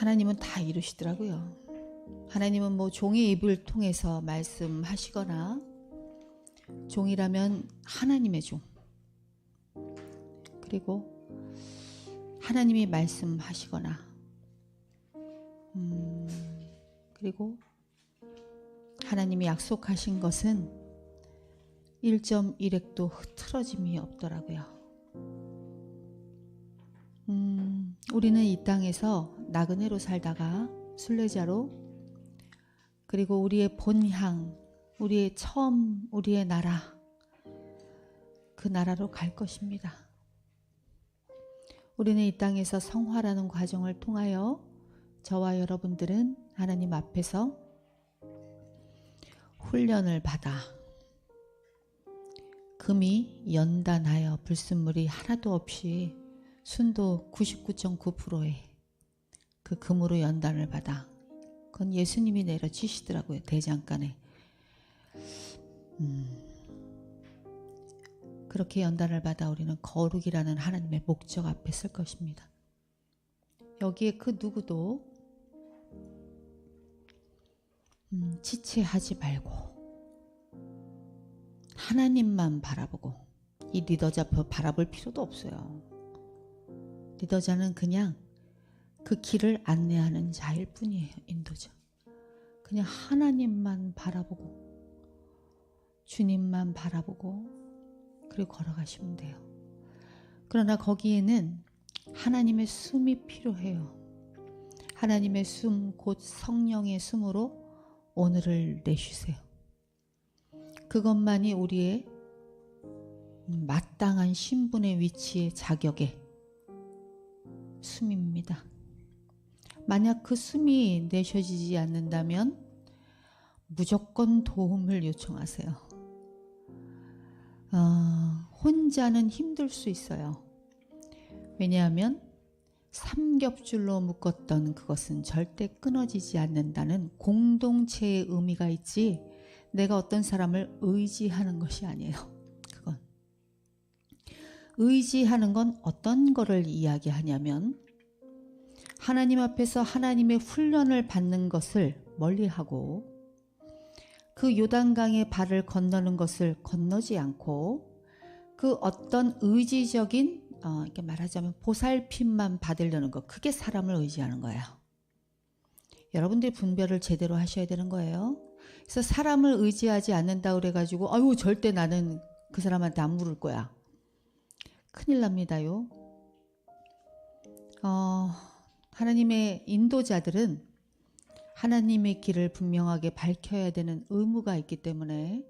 하나님은 다 이루시더라고요. 하나님은 뭐 종의 입을 통해서 말씀하시거나, 종이라면 하나님의 종, 그리고 하나님이 말씀하시거나, 그리고 하나님이 약속하신 것은 1.1획도 흐트러짐이 없더라고요. 우리는 이 땅에서 나그네로 살다가 순례자로, 그리고 우리의 본향, 우리의 처음, 우리의 나라, 그 나라로 갈 것입니다. 우리는 이 땅에서 성화라는 과정을 통하여 저와 여러분들은 하나님 앞에서 훈련을 받아 금이 연단하여 불순물이 하나도 없이 순도 99.9%의 그 금으로 연단을 받아, 그건 예수님이 내려주시더라고요. 대장간에. 그렇게 연단을 받아 우리는 거룩이라는 하나님의 목적 앞에 설 것입니다. 여기에 그 누구도 지체하지 말고 하나님만 바라보고, 이 리더자 바라볼 필요도 없어요. 리더자는 그냥 그 길을 안내하는 자일 뿐이에요. 인도자. 그냥 하나님만 바라보고, 주님만 바라보고, 그리고 걸어가시면 돼요. 그러나 거기에는 하나님의 숨이 필요해요. 하나님의 숨, 곧 성령의 숨으로 오늘을 내쉬세요. 그것만이 우리의 마땅한 신분의 위치의 자격의 숨입니다. 만약 그 숨이 내쉬어지지 않는다면 무조건 도움을 요청하세요. 혼자는 힘들 수 있어요. 왜냐하면 삼겹줄로 묶었던 그것은 절대 끊어지지 않는다는 공동체의 의미가 있지, 내가 어떤 사람을 의지하는 것이 아니에요. 그건 의지하는 건 어떤 거를 이야기하냐면, 하나님 앞에서 하나님의 훈련을 받는 것을 멀리하고 그 요단강의 발을 건너는 것을 건너지 않고, 그 어떤 의지적인 이렇게 말하자면 보살핌만 받으려는 것, 그게 사람을 의지하는 거예요. 여러분들이 분별을 제대로 하셔야 되는 거예요. 그래서 사람을 의지하지 않는다 그래가지고 아유 절대 나는 그 사람한테 안 물을 거야, 큰일 납니다요. 하나님의 인도자들은 하나님의 길을 분명하게 밝혀야 되는 의무가 있기 때문에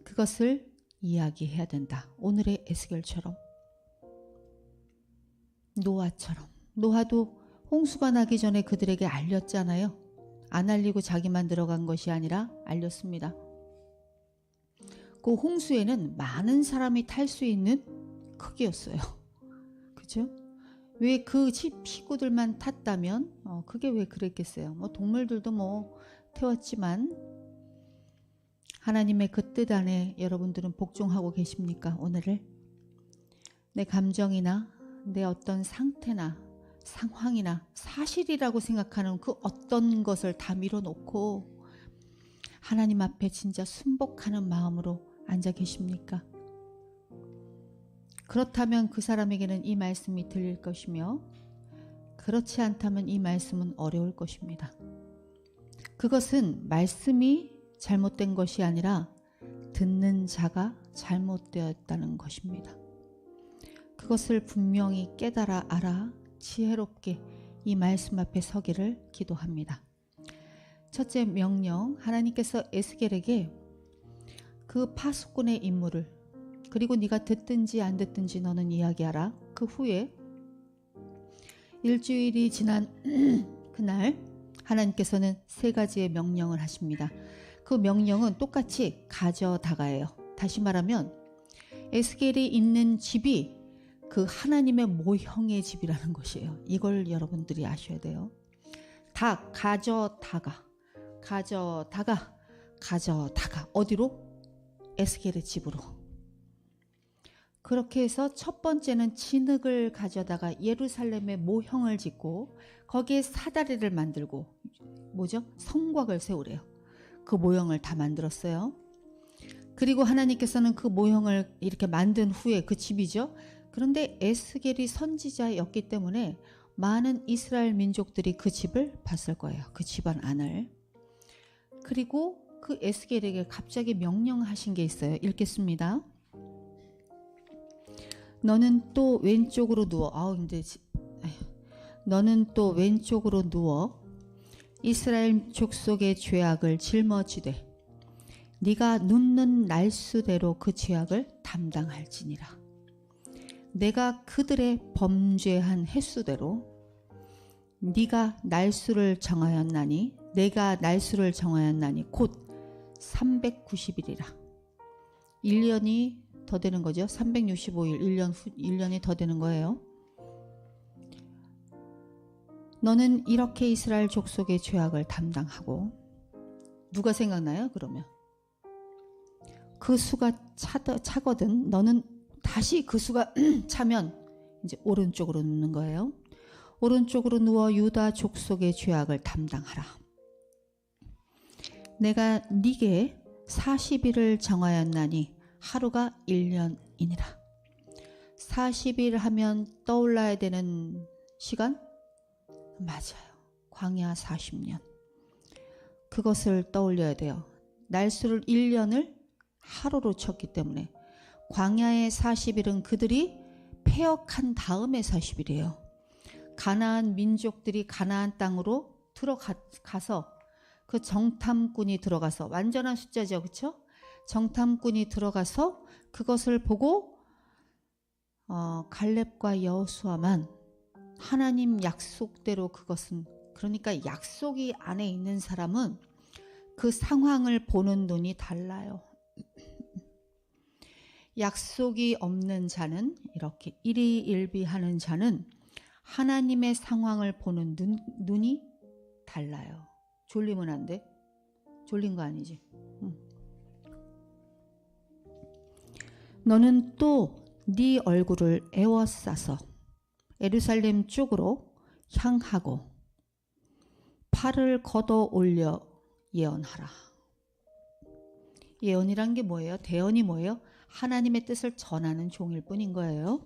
그것을 이야기해야 된다. 오늘의 에스겔처럼, 노아처럼. 노아도 홍수가 나기 전에 그들에게 알렸잖아요. 안 알리고 자기만 들어간 것이 아니라 알렸습니다. 그 홍수에는 많은 사람이 탈 수 있는 크기였어요. 그죠? 왜 그 식구들만 탔다면 그게 왜 그랬겠어요. 뭐 동물들도 뭐 태웠지만, 하나님의 그 뜻 안에 여러분들은 복종하고 계십니까? 오늘을 내 감정이나 내 어떤 상태나 상황이나 사실이라고 생각하는 그 어떤 것을 다 밀어놓고 하나님 앞에 진짜 순복하는 마음으로 앉아 계십니까? 그렇다면 그 사람에게는 이 말씀이 들릴 것이며, 그렇지 않다면 이 말씀은 어려울 것입니다. 그것은 말씀이 잘못된 것이 아니라 듣는 자가 잘못되었다는 것입니다. 그것을 분명히 깨달아 알아 지혜롭게 이 말씀 앞에 서기를 기도합니다. 첫째 명령, 하나님께서 에스겔에게 그 파수꾼의 임무를, 그리고 네가 듣든지 안 듣든지 너는 이야기하라. 그 후에 일주일이 지난 그날 하나님께서는 세 가지의 명령을 하십니다. 그 명령은 똑같이 가져다가예요. 다시 말하면 에스겔이 있는 집이 그 하나님의 모형의 집이라는 것이에요. 이걸 여러분들이 아셔야 돼요. 다 가져다가 어디로? 에스겔의 집으로. 그렇게 해서 첫 번째는 진흙을 가져다가 예루살렘에 모형을 짓고 거기에 사다리를 만들고 뭐죠? 성곽을 세우래요. 그 모형을 다 만들었어요. 그리고 하나님께서는 그 모형을 이렇게 만든 후에 그 집이죠. 그런데 에스겔이 선지자였기 때문에 많은 이스라엘 민족들이 그 집을 봤을 거예요. 그 집안 안을. 그리고 그 에스겔에게 갑자기 명령하신 게 있어요. 읽겠습니다. 너는 또 왼쪽으로 누워. 너는 또 왼쪽으로 누워 이스라엘 족속의 죄악을 짊어지되 네가 눕는 날수대로 그 죄악을 담당할지니라. 내가 그들의 범죄한 횟수대로 네가 날수를 정하였나니 내가 날수를 정하였나니 곧 390일이라. 1년이 더 되는 거죠. 365일 1년이 더 되는 거예요. 너는 이렇게 이스라엘 족속의 죄악을 담당하고 누가 생각나요? 그러면 그 수가 차거든 너는 다시 그 수가 차면 이제 오른쪽으로 눕는 거예요. 오른쪽으로 누워 유다 족속의 죄악을 담당하라. 내가 네게 40일을 정하였나니 하루가 1년이니라. 40일 하면 떠올라야 되는 시간? 맞아요. 광야 40년. 그것을 떠올려야 돼요. 날수를 1년을 하루로 쳤기 때문에 광야의 40일은 그들이 패역한 다음의 40일이에요. 가나안 민족들이 가나안 땅으로 들어가서 그 정탐꾼이 들어가서 완전한 숫자죠. 그렇죠? 정탐꾼이 들어가서 그것을 보고 갈렙과 여호수아만 하나님 약속대로 그것은 그러니까 약속이 안에 있는 사람은 그 상황을 보는 눈이 달라요. 약속이 없는 자는 이렇게 일희일비하는 자는 하나님의 상황을 보는 눈이 달라요. 졸리면 안 돼? 졸린 거 아니지? 너는 또 네 얼굴을 에워싸서 예루살렘 쪽으로 향하고 팔을 걷어 올려 예언하라. 예언이란 게 뭐예요? 대언이 뭐예요? 하나님의 뜻을 전하는 종일 뿐인 거예요.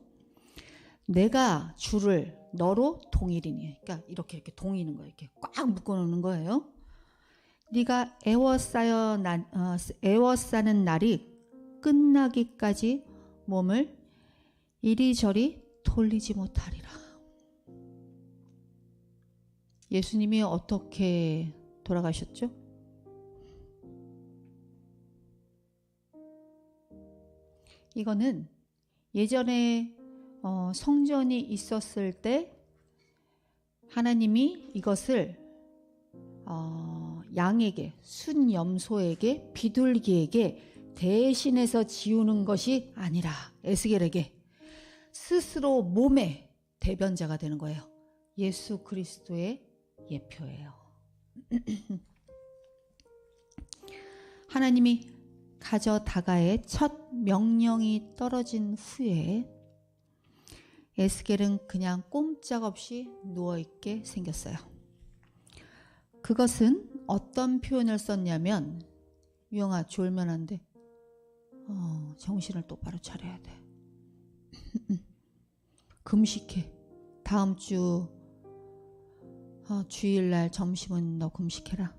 내가 주를 너로 동일이니. 그러니까 이렇게 동이는 거예요. 이렇게 꽉 묶어놓는 거예요. 네가 에워싸는 날이 끝나기까지 몸을 이리저리 돌리지 못하리라. 예수님이 어떻게 돌아가셨죠? 이거는 예전에 성전이 있었을 때 하나님이 이것을 양에게, 순염소에게, 비둘기에게 대신해서 지우는 것이 아니라 에스겔에게 스스로 몸의 대변자가 되는 거예요. 예수 그리스도의 예표예요. 하나님이 가져다가의 첫 명령이 떨어진 후에 에스겔은 그냥 꼼짝없이 누워있게 생겼어요. 그것은 어떤 표현을 썼냐면, 유영아 졸면 안 돼. 정신을 똑바로 차려야 돼. 금식해. 다음 주 주일날 점심은 너 금식해라.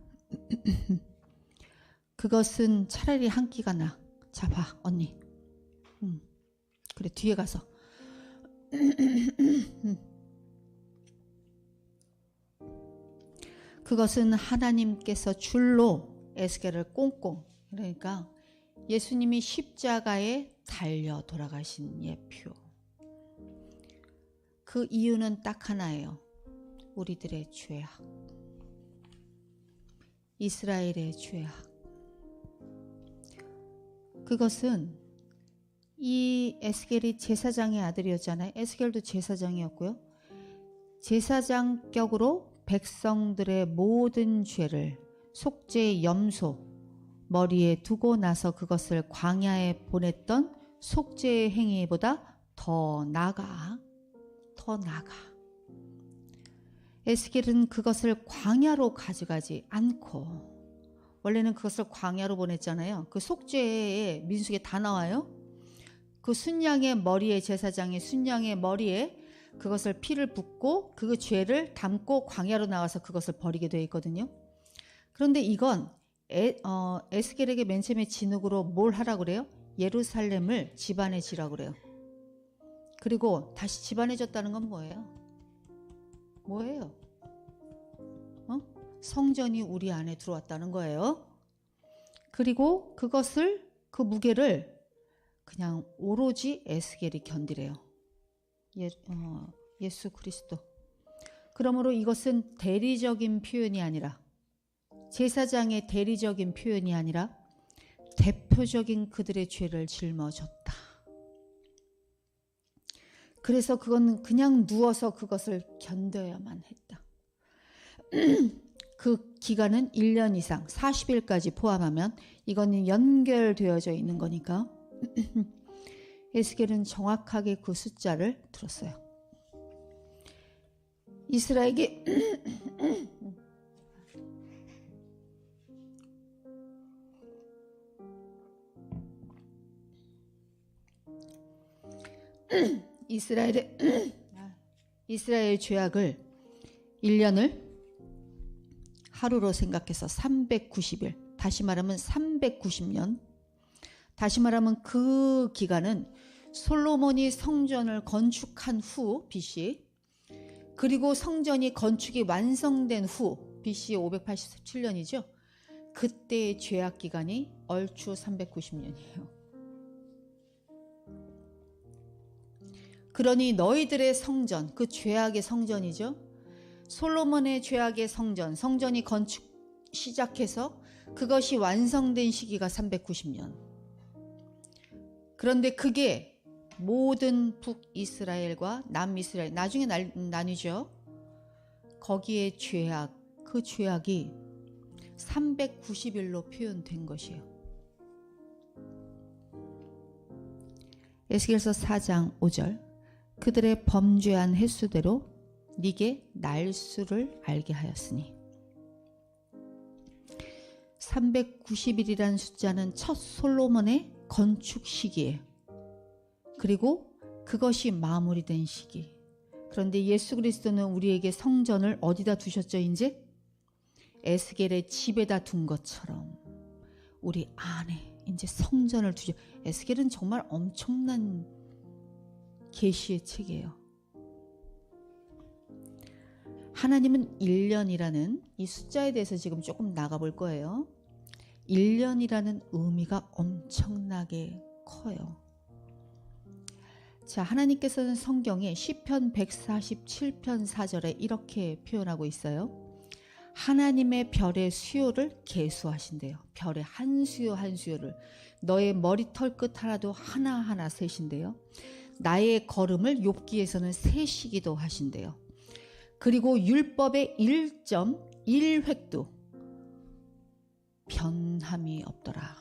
그것은 차라리 한 끼가 나. 자, 봐, 언니. 그래, 뒤에 가서. 그것은 하나님께서 줄로 에스겔을 꽁꽁, 그러니까 예수님이 십자가에 달려 돌아가신 예표. 그 이유는 딱 하나예요. 우리들의 죄악. 이스라엘의 죄악. 그것은 이 에스겔이 제사장의 아들이었잖아요. 에스겔도 제사장이었고요. 제사장격으로 백성들의 모든 죄를 속죄의 염소 머리에 두고 나서 그것을 광야에 보냈던 속죄의 행위보다 더 나아가. 에스겔은 그것을 광야로 가져가지 않고, 원래는 그것을 광야로 보냈잖아요. 그 속죄의 민수기에 다 나와요. 그 순양의 머리에, 제사장의 순양의 머리에 그것을 피를 붓고 그 죄를 담고 광야로 나와서 그것을 버리게 되어 있거든요. 그런데 이건 에스겔에게 맨 처음에 진흙으로 뭘 하라고 그래요? 예루살렘을 집안에 지라고 그래요. 그리고 다시 집안에 졌다는 건 뭐예요? 성전이 우리 안에 들어왔다는 거예요. 그리고 그 무게를 그냥 오로지 에스겔이 견디래요. 예수 그리스도. 그러므로 이것은 대리적인 표현이 아니라, 제사장의 대리적인 표현이 아니라 대표적인 그들의 죄를 짊어졌다. 그래서 그건 그냥 누워서 그것을 견뎌야만 했다. 그 기간은 1년 이상, 40일까지 포함하면 이거는 연결되어져 있는 거니까 에스겔은 정확하게 그 숫자를 들었어요. 이스라엘에게 이스라엘의 죄악을 1년을 하루로 생각해서 390일, 다시 말하면 390년, 다시 말하면 그 기간은 솔로몬이 성전을 건축한 후 BC, 그리고 성전이 건축이 완성된 후 BC 587년이죠. 그때의 죄악 기간이 얼추 390년이에요. 그러니 너희들의 성전, 그 죄악의 성전이죠. 솔로몬의 죄악의 성전이 건축 시작해서 그것이 완성된 시기가 390년. 그런데 그게 모든 북이스라엘과 남이스라엘, 나중에 나뉘죠. 거기에 그 죄악이 390일로 표현된 것이에요. 에스겔서 4장 5절, 그들의 범죄한 횟수대로 네게 날수를 알게 하였으니. 390일이라는 숫자는 첫 솔로몬의 건축 시기예요. 그리고 그것이 마무리된 시기. 그런데 예수 그리스도는 우리에게 성전을 어디다 두셨죠? 이제 에스겔의 집에다 둔 것처럼 우리 안에 이제 성전을 두죠. 에스겔은 정말 엄청난 계시의 책이에요. 하나님은 1년이라는 이 숫자에 대해서 지금 조금 나가볼 거예요. 1년이라는 의미가 엄청나게 커요. 자, 하나님께서는 성경에 시편 147편 4절에 이렇게 표현하고 있어요. 하나님의 별의 수요를 계수하신대요. 별의 한 수요 한 수요를, 너의 머리털 끝 하나도 하나하나 세신대요. 나의 걸음을 욥기에서는 세시기도 하신대요. 그리고 율법의 1.1획도 변함이 없더라.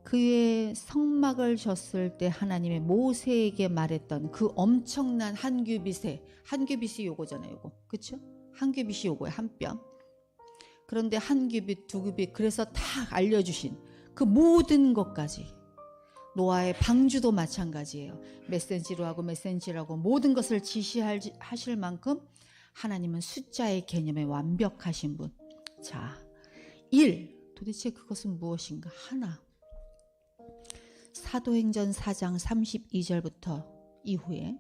그의 성막을 졌을 때 하나님의 모세에게 말했던 그 엄청난 한 규빗이 요거잖아요. 요거. 그렇죠? 한 규빗이 요거예요. 한 뼘. 그런데 한 규빗, 두 규빗, 그래서 다 알려주신 그 모든 것까지, 노아의 방주도 마찬가지예요. 몇 센치로 하고 몇 센치라고 모든 것을 지시하실 만큼 하나님은 숫자의 개념에 완벽하신 분. 자, 1. 도대체 그것은 무엇인가? 하나. 사도행전 4장 32절부터 이후에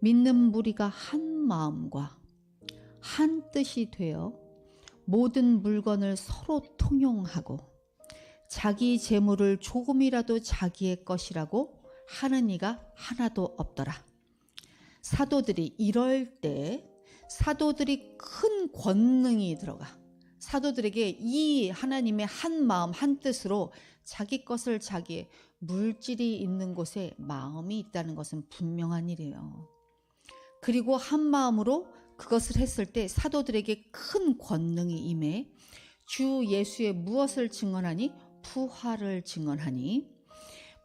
믿는 무리가 한 마음과 한 뜻이 되어 모든 물건을 서로 통용하고 자기 재물을 조금이라도 자기의 것이라고 하는 이가 하나도 없더라. 사도들이 이럴 때 사도들이 큰 권능이 들어가. 사도들에게 이 하나님의 한 마음 한 뜻으로 자기 것을 자기의 물질이 있는 곳에 마음이 있다는 것은 분명한 일이에요. 그리고 한 마음으로 그것을 했을 때 사도들에게 큰 권능이 임해 주 예수의 무엇을 증언하니? 부활을 증언하니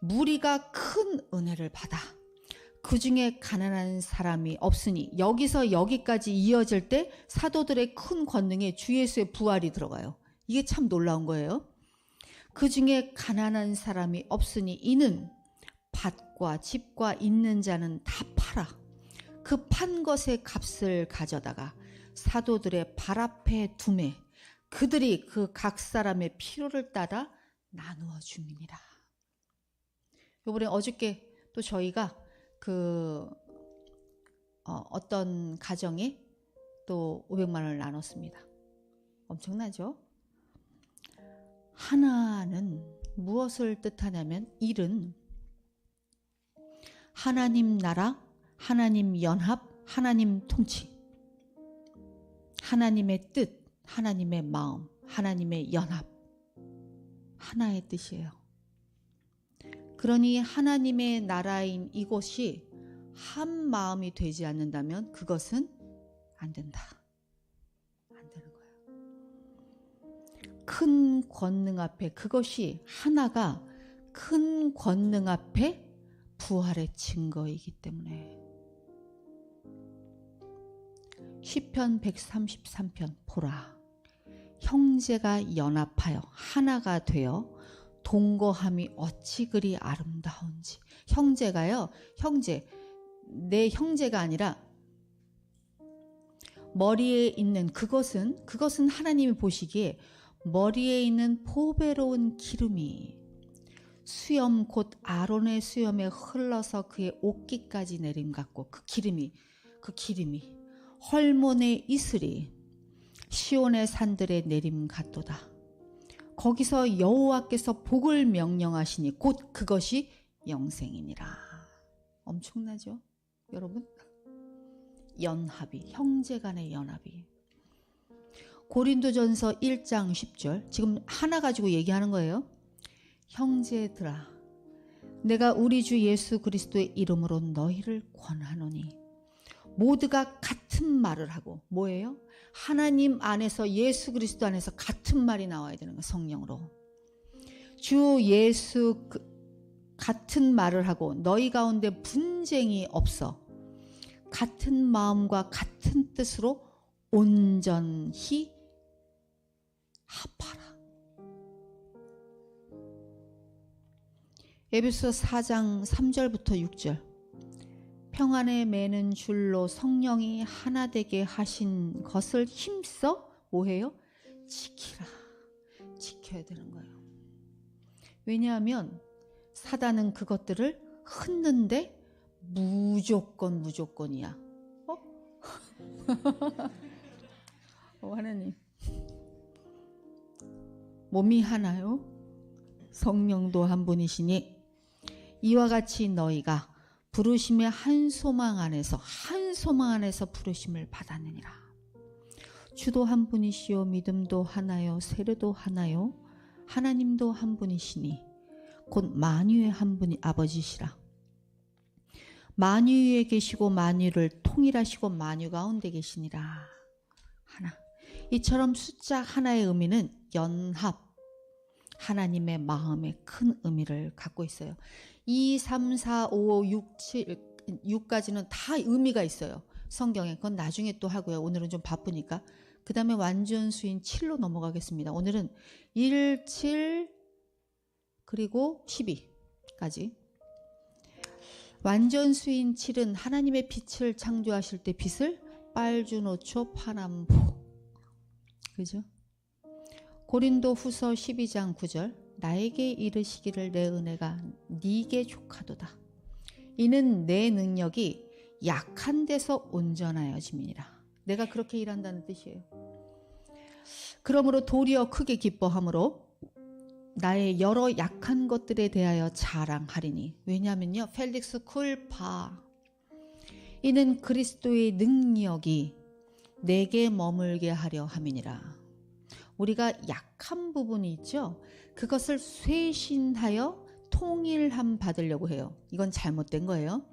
무리가 큰 은혜를 받아 그 중에 가난한 사람이 없으니, 여기서 여기까지 이어질 때 사도들의 큰 권능에 주 예수의 부활이 들어가요. 이게 참 놀라운 거예요. 그 중에 가난한 사람이 없으니 이는 밭과 집과 있는 자는 다 팔아 그 판 것의 값을 가져다가 사도들의 발 앞에 두매 그들이 그 각 사람의 필요를 따라 나누어 줌이니라. 요번에 어저께 또 저희가 어떤 가정에 또 500만 원을 나눴습니다. 엄청나죠? 하나는 무엇을 뜻하냐면, 일은 하나님 나라, 하나님 연합, 하나님 통치, 하나님의 뜻, 하나님의 마음, 하나님의 연합, 하나의 뜻이에요. 그러니 하나님의 나라인 이곳이 한 마음이 되지 않는다면 그것은 안 된다. 안 되는 거예요. 큰 권능 앞에, 그것이 하나가 큰 권능 앞에 부활의 증거이기 때문에. 시편 133편 보라, 형제가 연합하여 하나가 되어 동거함이 어찌 그리 아름다운지. 형제가요, 내 형제가 아니라 머리에 있는 그것은 하나님이 보시기에 머리에 있는 보배로운 기름이 수염 곧 아론의 수염에 흘러서 그의 옷깃까지 내림 같고, 그 기름이 헐몬의 이슬이 시온의 산들에 내림 같도다. 거기서 여호와께서 복을 명령하시니 곧 그것이 영생이니라. 엄청나죠, 여러분? 연합이, 형제 간의 연합이. 고린도전서 1장 10절, 지금 하나 가지고 얘기하는 거예요. 형제들아, 내가 우리 주 예수 그리스도의 이름으로 너희를 권하노니 모두가 같은 말을 하고. 뭐예요? 하나님 안에서, 예수 그리스도 안에서 같은 말이 나와야 되는 거예요. 성령으로 주 예수 같은 말을 하고 너희 가운데 분쟁이 없어 같은 마음과 같은 뜻으로 온전히 합하라. 에베소 4장 3절부터 6절. 평안에 매는 줄로 성령이 하나 되게 하신 것을 힘써 뭐해요? 지키라. 지켜야 되는 거예요. 왜냐하면 사단은 그것들을 흔는데 무조건이야. 하나님, 몸이 하나요? 성령도 한 분이시니 이와 같이 너희가 부르심의 한 소망 안에서 부르심을 받았느니라. 주도 한 분이시요 믿음도 하나요 세례도 하나요 하나님도 한 분이시니 곧 만유의 한 분이 아버지시라. 만유 위에 계시고 만유를 통일하시고 만유 가운데 계시니라. 하나. 이처럼 숫자 하나의 의미는 연합, 하나님의 마음의 큰 의미를 갖고 있어요. 2, 3, 4, 5, 6, 7, 6까지는 다 의미가 있어요. 성경에. 그건 나중에 또 하고요. 오늘은 좀 바쁘니까. 그 다음에 완전수인 7로 넘어가겠습니다. 오늘은 1, 7 그리고 12까지. 완전수인 7은 하나님의 빛을 창조하실 때 빛을 빨주노초 파남보. 그죠? 고린도 후서 12장 9절. 나에게 이르시기를 내 은혜가 네게 족하도다. 이는 내 능력이 약한 데서 온전하여짐이니라. 내가 그렇게 일한다는 뜻이에요. 그러므로 도리어 크게 기뻐함으로 나의 여러 약한 것들에 대하여 자랑하리니. 왜냐하면요, 펠릭스 쿨파, 이는 그리스도의 능력이 내게 머물게 하려 함이니라. 우리가 약한 부분이 있죠. 그것을 쇄신하여 통일함 받으려고 해요. 이건 잘못된 거예요.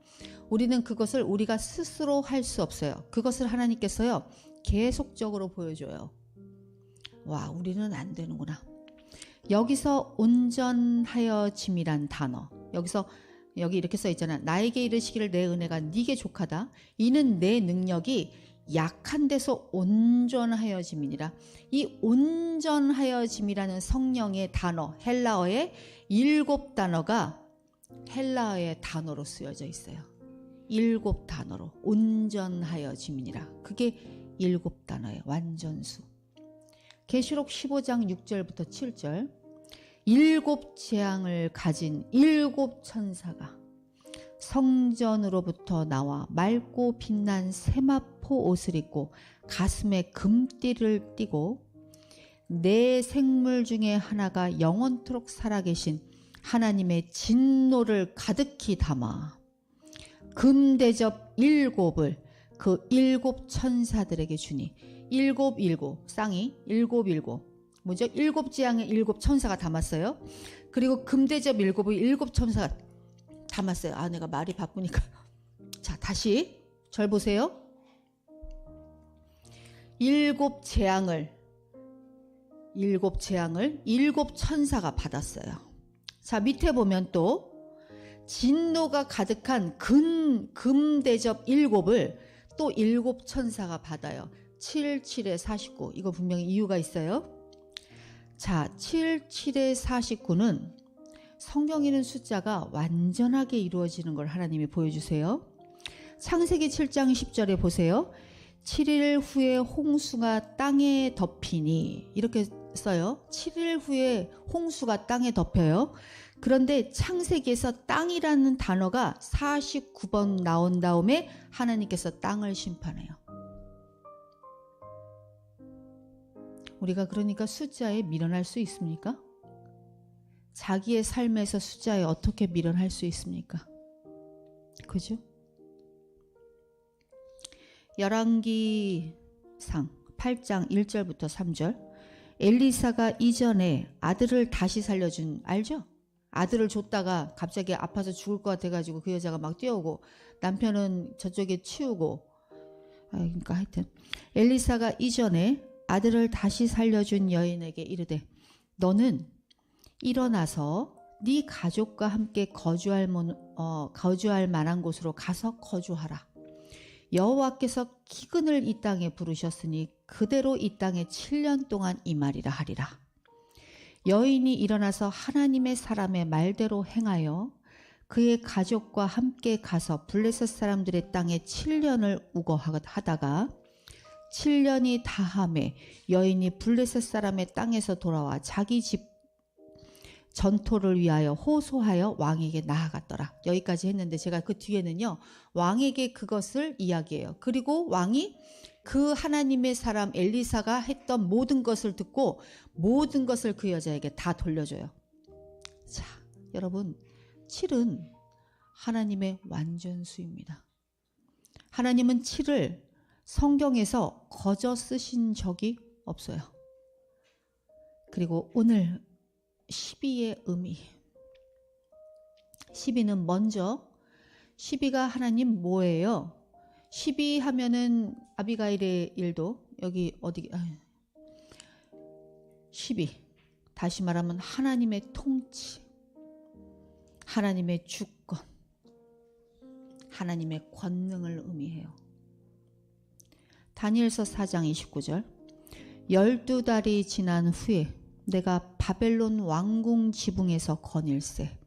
우리는 그것을 우리가 스스로 할 수 없어요. 그것을 하나님께서요 계속적으로 보여줘요. 와, 우리는 안 되는구나. 여기서 온전하여짐이란 단어, 여기 이렇게 써 있잖아. 나에게 이르시기를 내 은혜가 네게 족하다. 이는 내 능력이 약한 데서 온전하여짐이니라. 이 온전하여짐이라는 성령의 단어, 헬라어의 7단어가 헬라어의 단어로 쓰여져 있어요. 7단어로 온전하여짐이니라. 그게 7단어의 완전수. 계시록 15장 6절부터 7절. 7 재앙을 가진 7 천사가 성전으로부터 나와 맑고 빛난 세마포 옷을 입고 가슴에 금띠를 띠고 네 생물 중에 하나가 영원토록 살아계신 하나님의 진노를 가득히 담아 금대접 7을 그 7 천사들에게 주니 7 쌍이 7 뭐죠? 7 재앙에 7 천사가 담았어요. 그리고 금대접 7을 7 천사가 담았어요. 아, 내가 말이 바쁘니까. 자, 다시 절 보세요. 7 재앙을 7 천사가 받았어요. 자, 밑에 보면 또 진노가 가득한 금대접 7을 또 7 천사가 받아요. 7, 7에 49. 이거 분명히 이유가 있어요. 자, 7, 7에 49는 성경에는 숫자가 완전하게 이루어지는 걸 하나님이 보여주세요. 창세기 7장 10절에 보세요. 7일 후에 홍수가 땅에 덮이니 이렇게 써요. 7일 후에 홍수가 땅에 덮여요. 그런데 창세기에서 땅이라는 단어가 49번 나온 다음에 하나님께서 땅을 심판해요. 우리가 그러니까 숫자에 미련할 수 있습니까? 자기의 삶에서 숫자에 어떻게 미련할 수 있습니까? 그죠? 열왕기상 8장 1절부터 3절. 엘리사가 이전에 아들을 다시 살려준, 알죠? 아들을 줬다가 갑자기 아파서 죽을 것 같아가지고 그 여자가 막 뛰어오고 남편은 저쪽에 치우고, 그러니까 하여튼 엘리사가 이전에 아들을 다시 살려준 여인에게 이르되 너는 일어나서 네 가족과 함께 거주할 만한 곳으로 가서 거주하라. 여호와께서 기근을 이 땅에 부르셨으니 그대로 이 땅에 7년 동안 임하리라 하리라. 여인이 일어나서 하나님의 사람의 말대로 행하여 그의 가족과 함께 가서 블레셋 사람들의 땅에 7년을 우거하다가 7년이 다함에 여인이 블레셋 사람의 땅에서 돌아와 자기 집 전토를 위하여 호소하여 왕에게 나아갔더라. 여기까지 했는데 제가 그 뒤에는요, 왕에게 그것을 이야기해요. 그리고 왕이 그 하나님의 사람 엘리사가 했던 모든 것을 듣고 모든 것을 그 여자에게 다 돌려줘요. 자, 여러분, 7은 하나님의 완전수입니다. 하나님은 7을 성경에서 거저 쓰신 적이 없어요. 그리고 오늘 12의 의미. 12는 먼저 12가 하나님 뭐예요? 12 하면은 아비가일의 일도 여기 어디 12 다시 말하면 하나님의 통치, 하나님의 주권, 하나님의 권능을 의미해요. 다니엘서 4장 29절. 12달이 지난 후에 내가 바벨론 왕궁 지붕에서 거닐세.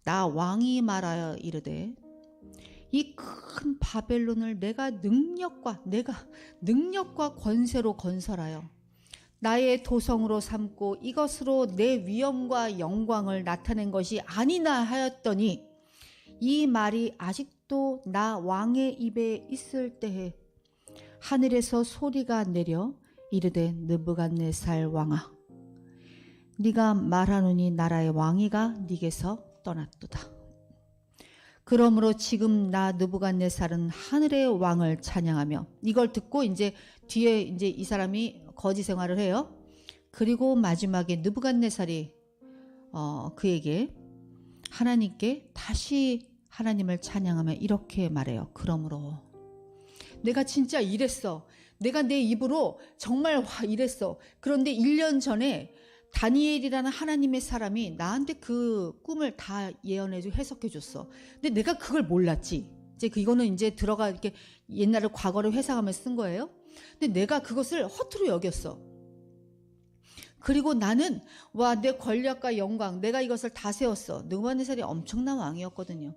나 왕이 말하여 이르되 이 큰 바벨론을 내가 능력과 권세로 건설하여 나의 도성으로 삼고 이것으로 내 위엄과 영광을 나타낸 것이 아니나 하였더니 이 말이 아직도 나 왕의 입에 있을 때에 하늘에서 소리가 내려 이르되 느부갓네살 왕아, 네가 말하노니 나라의 왕위가 네게서 떠났도다. 그러므로 지금 나 느부갓네살은 하늘의 왕을 찬양하며, 이걸 듣고 이제 뒤에 이제 이 사람이 거지 생활을 해요. 그리고 마지막에 느부갓네살이 그에게 하나님께 다시 하나님을 찬양하며 이렇게 말해요. 그러므로 내가 진짜 이랬어. 내가 내 입으로 정말 이랬어. 그런데 1년 전에 다니엘이라는 하나님의 사람이 나한테 그 꿈을 다 예언해줘 해석해 줬어. 근데 내가 그걸 몰랐지. 이제 이거는 이제 들어가 이렇게 옛날에 과거를 회상하면서 쓴 거예요. 근데 내가 그것을 허투루 여겼어. 그리고 나는 내 권력과 영광, 내가 이것을 다 세웠어. 느부갓네살이 엄청난 왕이었거든요.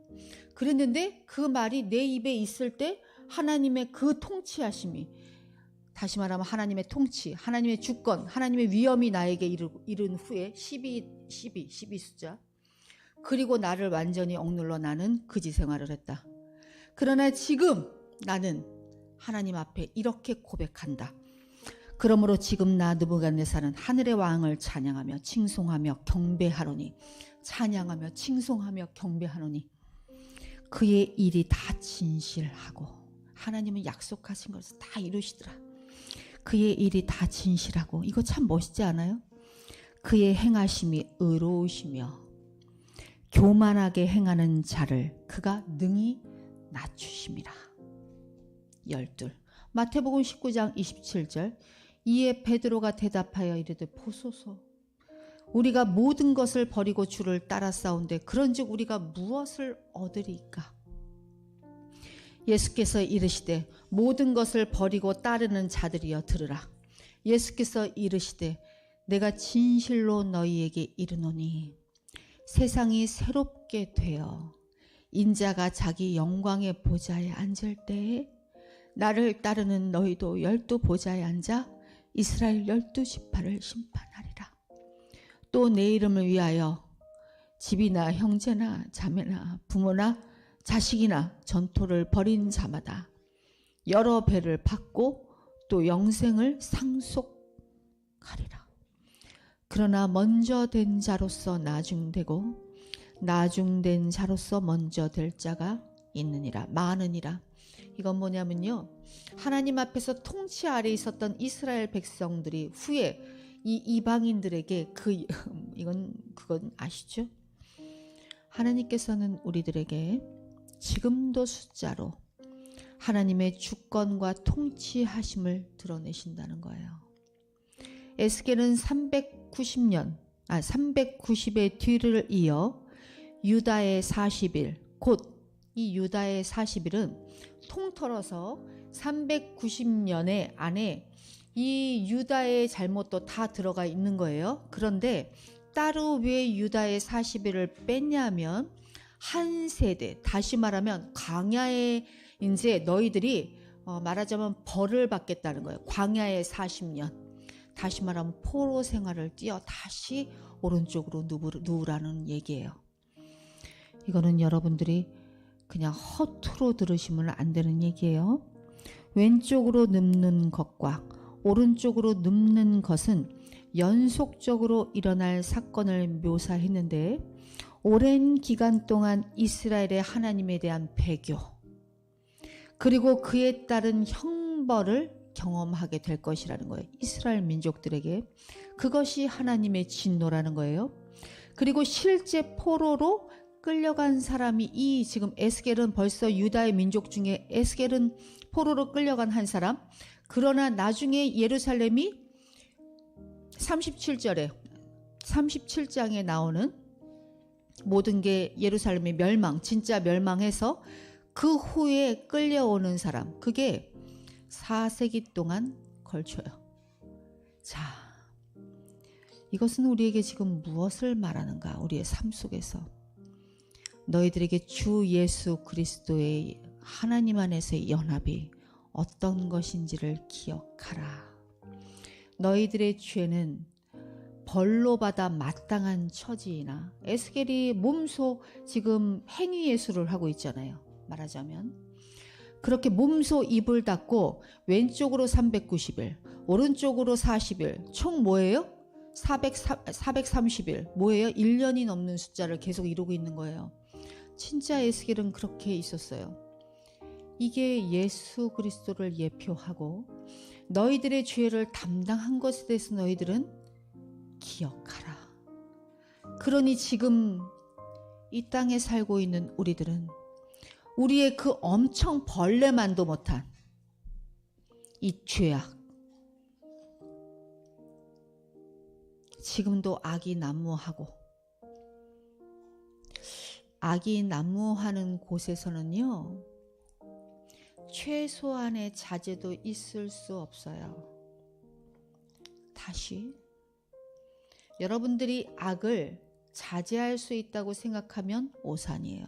그랬는데 그 말이 내 입에 있을 때 하나님의 그 통치하심이, 다시 말하면 하나님의 통치, 하나님의 주권, 하나님의 위엄이 나에게 이른 후에 12 숫자. 그리고 나를 완전히 억눌러 나는 거지 생활을 했다. 그러나 지금 나는 하나님 앞에 이렇게 고백한다. 그러므로 지금 나 느부갓네살은 하늘의 왕을 찬양하며 칭송하며 경배하노니, 찬양하며 칭송하며 경배하노니 그의 일이 다 진실하고, 하나님은 약속하신 것을 다 이루시더라. 그의 일이 다 진실하고, 이거 참 멋있지 않아요? 그의 행하심이 의로우시며 교만하게 행하는 자를 그가 능히 낮추심이라. 12. 마태복음 19장 27절. 이에 베드로가 대답하여 이르되 보소서, 우리가 모든 것을 버리고 주를 따라 싸운데 그런즉 우리가 무엇을 얻으리까? 예수께서 이르시되 모든 것을 버리고 따르는 자들이여 들으라. 예수께서 이르시되 내가 진실로 너희에게 이르노니 세상이 새롭게 되어 인자가 자기 영광의 보좌에 앉을 때에 나를 따르는 너희도 12 보좌에 앉아 이스라엘 12지파를 심판하리라. 또 내 이름을 위하여 집이나 형제나 자매나 부모나 자식이나 전토를 벌인 자마다 여러 배를 받고 또 영생을 상속하리라. 그러나 먼저 된 자로서 나중되고 나중된 자로서 먼저 될 자가 있느니라, 많으니라. 이건 뭐냐면요, 하나님 앞에서 통치 아래 있었던 이스라엘 백성들이 후에 이 이방인들에게 그건 아시죠? 하나님께서는 우리들에게 지금도 숫자로 하나님의 주권과 통치하심을 드러내신다는 거예요. 에스겔은 390의 뒤를 이어 유다의 40일, 곧 이 유다의 40일은 통틀어서 390년의 안에 이 유다의 잘못도 다 들어가 있는 거예요. 그런데 따로 왜 유다의 40일을 뺐냐면 한 세대, 다시 말하면 광야에 이제 너희들이 말하자면 벌을 받겠다는 거예요. 광야의 40년. 다시 말하면 포로 생활을 뛰어 다시 오른쪽으로 누우라는 얘기예요. 이거는 여러분들이 그냥 허투루 들으시면 안 되는 얘기예요. 왼쪽으로 눕는 것과 오른쪽으로 눕는 것은 연속적으로 일어날 사건을 묘사했는데, 오랜 기간 동안 이스라엘의 하나님에 대한 배교, 그리고 그에 따른 형벌을 경험하게 될 것이라는 거예요. 이스라엘 민족들에게. 그것이 하나님의 진노라는 거예요. 그리고 실제 포로로 끌려간 사람이 이 지금 에스겔은 벌써 유다의 민족 중에 에스겔은 포로로 끌려간 한 사람. 그러나 나중에 예루살렘이 37장에 나오는 모든 게 예루살렘의 멸망, 진짜 멸망해서 그 후에 끌려오는 사람, 그게 4세기 동안 걸쳐요. 자, 이것은 우리에게 지금 무엇을 말하는가? 우리의 삶 속에서 너희들에게 주 예수 그리스도의 하나님 안에서의 연합이 어떤 것인지를 기억하라. 너희들의 죄는 벌로 받아 마땅한 처지이나, 에스겔이 몸소 지금 행위 예수를 하고 있잖아요. 말하자면 그렇게 몸소 입을 닫고 왼쪽으로 390일, 오른쪽으로 40일, 총 뭐예요? 430일, 뭐예요? 1년이 넘는 숫자를 계속 이루고 있는 거예요. 진짜 에스겔은 그렇게 있었어요. 이게 예수 그리스도를 예표하고 너희들의 죄를 담당한 것에 대해서 너희들은 기억하라. 그러니 지금 이 땅에 살고 있는 우리들은 우리의 그 엄청 벌레만도 못한 이 죄악, 지금도 악이 난무하고, 악이 난무하는 곳에서는요, 최소한의 자제도 있을 수 없어요. 다시, 여러분들이 악을 자제할 수 있다고 생각하면 오산이에요.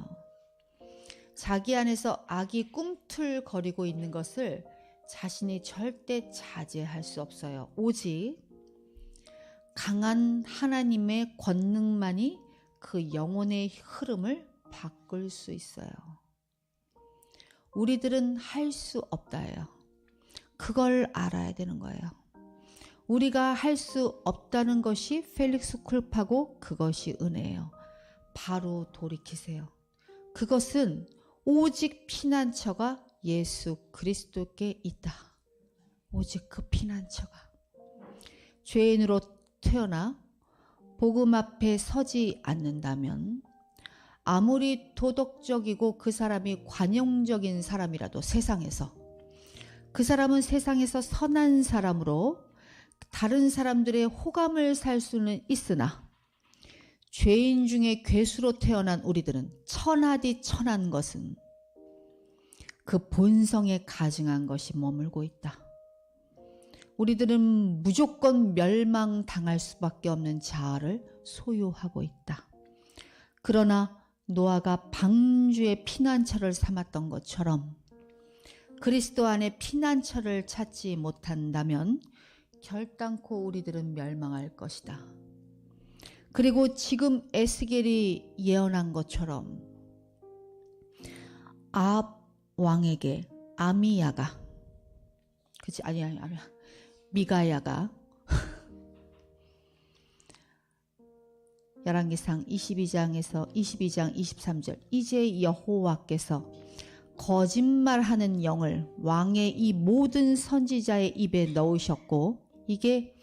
자기 안에서 악이 꿈틀거리고 있는 것을 자신이 절대 자제할 수 없어요. 오직 강한 하나님의 권능만이 그 영혼의 흐름을 바꿀 수 있어요. 우리들은 할 수 없다예요. 그걸 알아야 되는 거예요. 우리가 할 수 없다는 것이 펠릭스 쿨파고 그것이 은혜예요. 바로 돌이키세요. 그것은 오직 피난처가 예수 그리스도께 있다. 오직 그 피난처가. 죄인으로 태어나 복음 앞에 서지 않는다면 아무리 도덕적이고 그 사람이 관용적인 사람이라도 세상에서, 그 사람은 세상에서 선한 사람으로 다른 사람들의 호감을 살 수는 있으나 죄인 중에 괴수로 태어난 우리들은 천하디 천한 것은 그 본성에 가증한 것이 머물고 있다. 우리들은 무조건 멸망당할 수밖에 없는 자아를 소유하고 있다. 그러나 노아가 방주의 피난처를 삼았던 것처럼 그리스도 안에 피난처를 찾지 못한다면 결단코 우리들은 멸망할 것이다. 그리고 지금 에스겔이 예언한 것처럼 아합 왕에게 아미야가, 그치? 아니야. 미가야가 열왕기상 22장 23절 이제 여호와께서 거짓말하는 영을 왕의 이 모든 선지자의 입에 넣으셨고, 이게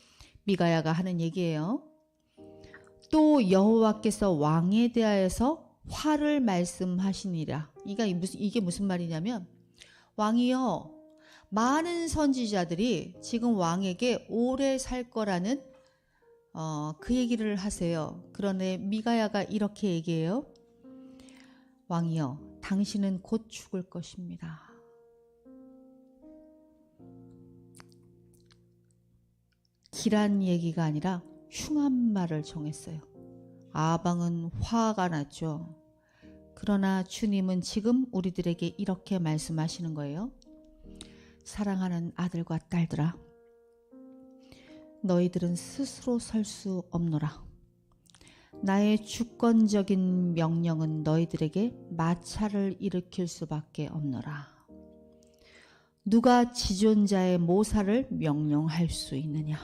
미가야가 하는 얘기예요. 또 여호와께서 왕에 대하여서 화를 말씀하시니라. 이게 무슨 말이냐면, 왕이여, 많은 선지자들이 지금 왕에게 오래 살 거라는 그 얘기를 하세요. 그런데 미가야가 이렇게 얘기해요. 왕이여, 당신은 곧 죽을 것입니다. 길한 얘기가 아니라 흉한 말을 정했어요. 아방은 화가 났죠. 그러나 주님은 지금 우리들에게 이렇게 말씀하시는 거예요. 사랑하는 아들과 딸들아, 너희들은 스스로 설 수 없노라. 나의 주권적인 명령은 너희들에게 마찰을 일으킬 수밖에 없노라. 누가 지존자의 모사를 명령할 수 있느냐?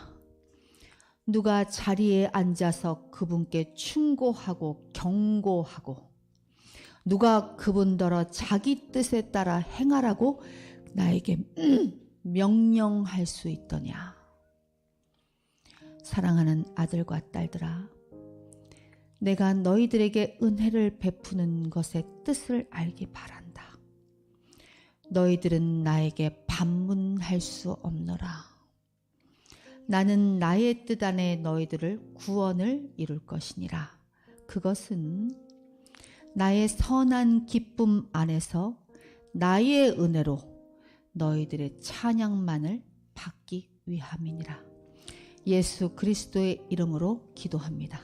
누가 자리에 앉아서 그분께 충고하고 경고하고, 누가 그분더러 자기 뜻에 따라 행하라고 나에게 명령할 수 있더냐? 사랑하는 아들과 딸들아, 내가 너희들에게 은혜를 베푸는 것의 뜻을 알기 바란다. 너희들은 나에게 반문할 수 없노라. 나는 나의 뜻 안에 너희들을 구원을 이룰 것이니라. 그것은 나의 선한 기쁨 안에서 나의 은혜로 너희들의 찬양만을 받기 위함이니라. 예수 그리스도의 이름으로 기도합니다.